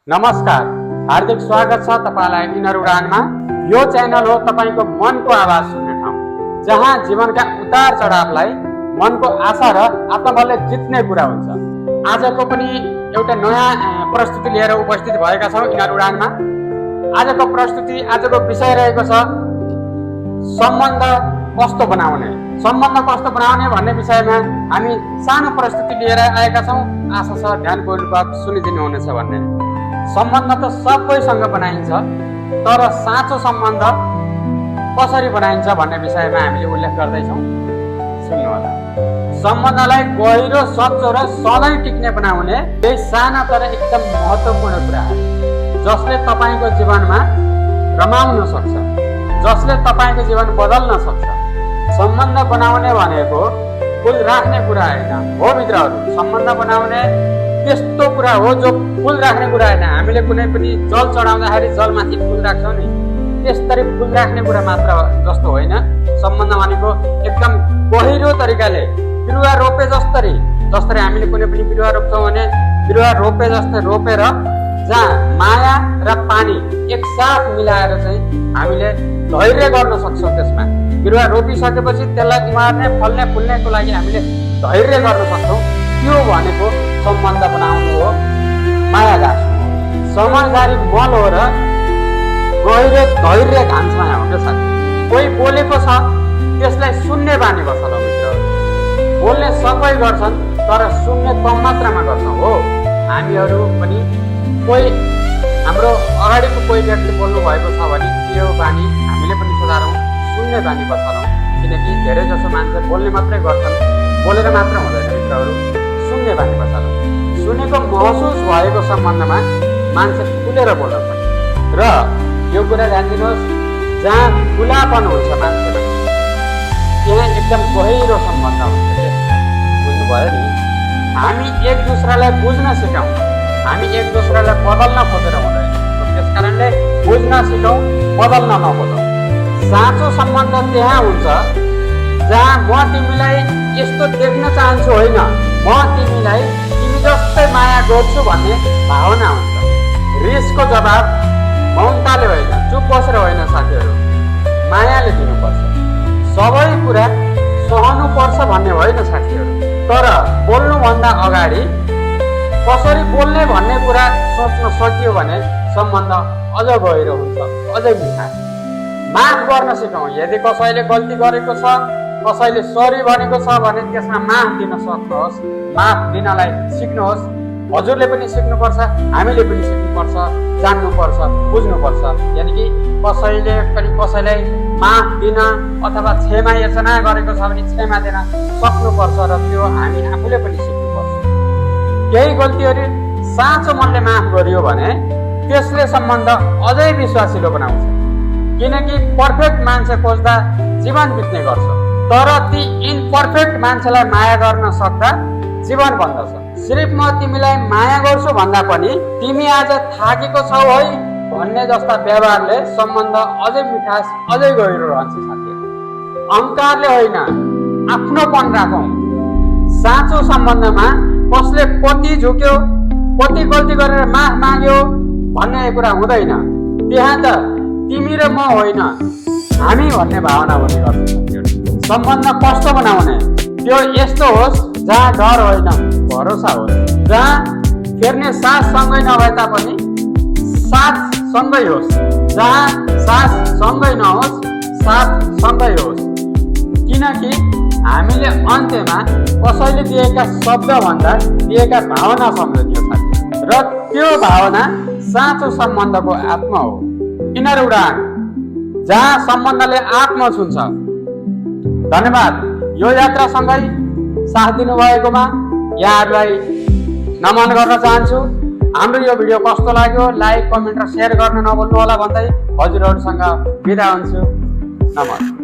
नमस्कार, हार्दिक स्वागत छ तपाईलाई इनर उडानमा। यो च्यानल हो तपाईको मनको आवाज सुन्ने ठाउँ, जहाँ जीवनका उतार चढावलाई मनको आशा र आत्मबलले जित्ने कुरा हुन्छ। आजको पनि एउटा नयाँ प्रस्तुति लिएर उपस्थित भएका छौँ इनर उडानमा। आजको प्रस्तुति, आजको विषय रहेको छ सम्बन्ध कस्तो बनाउने। सम्बन्ध कस्तो बनाउने भन्ने विषयमा हामी सानो प्रस्तुति लिएर आएका छौँ। आशा छ ध्यानपूर्वक सुनिदिनु हुनेछ भन्ने। सम्बन्ध त सबैसँग बनाइन्छ, तर साँचो सम्बन्ध कसरी बनाइन्छ भन्ने विषयमा हामीले उल्लेख गर्दैछौँ। सुन्नुहोला। सम्बन्धलाई गहिरो, सच्चो र सधैँ टिक्ने बनाउने यही साना तर एकदम महत्त्वपूर्ण कुरा हो, जसले तपाईँको जीवनमा रमाउन सक्छ, जसले तपाईँको जीवन बदल्न सक्छ। सम्बन्ध बनाउने भनेको फुल राख्ने कुरा होइन हो मित्रहरू। सम्बन्ध बनाउने त्यस्तो कुरा हो जो फुल राख्ने कुरा होइन। हामीले कुनै पनि जल चढाउँदाखेरि जलमाथि फुल राख्छौँ नि, त्यसरी फुल राख्ने कुरा मात्र जस्तो होइन। सम्बन्ध भनेको एकदम गहिरो तरिकाले बिरुवा रोपे जसरी हामीले कुनै पनि बिरुवा रोप्छौँ भने बिरुवा रोपे जस्तै रोपेर जहाँ माया र पानी एकसाथ मिलाएर चाहिँ हामीले धैर्य गर्न सक्छौँ। त्यसमा बिरुवा रोपिसकेपछि त्यसलाई उमार्ने, फल्ने, फुल्नेको लागि हामीले धैर्य गर्न सक्छौँ। त्यो भनेको सम्बन्ध बनाउनु हो, माया गाँच्नु हो। समझदारी मल हो र गहिरो धैर्य घाँच्मा हो क्या साथी। कोही बोलेको छ त्यसलाई सुन्ने बानी बस्छ ल मित्रहरू। बोल्ने सबै गर्छन् तर सुन्ने कम मात्रामा गर्छौँ हो हामीहरू पनि। कोही हाम्रो अगाडिको कोही व्यक्ति बोल्नु भएको छ भने त्यो बानी हामीले पनि सुधारौँ, सुन्ने बानी बसालौँ। किनकि धेरै जसो मान्छे बोल्ने मात्रै गर्छन्, बोलेर मात्र हुँदैन मित्रहरू, सुन्ने बानी बसालौँ। सुनेको महसुस भएको सम्बन्धमा मान्छे खुलेर बोल्नु पर्छ। र यो कुरा ध्यान दिनुहोस्, जहाँ खुलापन हुन्छ मान्छेमा त्यहाँ एकदम गहिरो सम्बन्ध हुन्छ के। बुझ्नुभयो नि? हामी एक दुसरालाई बुझ्न सिकाउँ, हामी एक दुसरालाई बदल्न खोजेर हुँदैन। त्यस कारणले बुझ्न सिकौँ, बदल्न नखोजौँ। साँचो सम्बन्ध त्यहाँ हुन्छ जहाँ म तिमीलाई यस्तो देख्न चाहन्छु होइन, म तिमीलाई तिमी जस्तै माया गर्छु भन्ने भावना हुन्छ। रिसको जवाब मौनताले होइन, चुप बसेर होइन साथीहरू, मायाले दिनुपर्छ। सबै कुरा सहनुपर्छ भन्ने होइन साथीहरू, तर बोल्नुभन्दा अगाडि कसरी बोल्ने भन्ने कुरा सोच्न सकियो भने सम्बन्ध अझ गहिरो हुन्छ, अझै मिठा। माफ गर्न सिकौँ। यदि कसैले गल्ती गरेको छ, कसैले सरी भनेको छ भने त्यसमा माफ दिन सक्नुहोस्, माफ दिनलाई सिक्नुहोस्। हजुरले पनि सिक्नुपर्छ, हामीले पनि सिक्नुपर्छ, जान्नुपर्छ, बुझ्नुपर्छ। यानि कि कसैले पनि कसैलाई माफ दिन अथवा क्षमा याचना गरेको छ भने क्षमा दिन सक्नुपर्छ र त्यो हामी आफूले पनि सिक्नुपर्छ। केही गल्तीहरू साँचो मनले माफ गरियो भने त्यसले सम्बन्ध अझै विश्वासिलो बनाउँछ। किनकि पर्फेक्ट मान्छे खोज्दा जीवन बित्ने गर्छ, तर ती इनपर्फेक्ट मान्छेलाई माया गर्न सक्दा जीवन बन्दछ। सिर्फ म तिमीलाई माया गर्छु भन्दा पनि तिमी आज थाकेको छौ है भन्ने जस्ता व्यवहारले सम्बन्ध अझै मिठास, अझै गहिरो रहन्छ साथीहरू। अहङ्कारले होइन, आफ्नोपन राखौँ। साँचो सम्बन्धमा कसले कति झुक्यो, कति गल्ती गरेर माफ माग्यो भन्ने कुरा हुँदैन। त्यहाँ त तिमी र म होइन, हामी भन्ने भावना हुने गर्छ साथीहरू। सम्बन्ध कस्तो बनाउने? त्यो यस्तो होस् जहाँ डर होइन, भरोसा होस्, जहाँ फेर्ने सास सँगै नभए तापनि साथ सँगै होस्, जहाँ सास सँगै नहोस्, साथ सँगै होस्। किनकि हामीले अन्त्यमा कसैले दिएका शब्दभन्दा दिएका भावना सम्झिने हो साथी, र त्यो भावना साँचो सम्बन्धको आत्मा हो। इनर उडान, जहाँ सम्बन्धले आत्मा छुन्छ। धन्यवाद। यो यात्रासँगै साथ दिनुभएकोमा यहाँहरूलाई नमन गर्न चाहन्छु। हाम्रो यो भिडियो कस्तो लाग्यो लाइक, कमेन्ट र सेयर गर्न नभुल्नु होला भन्दै हजुरहरूसँग बिदा हुन्छु। नमस्कार।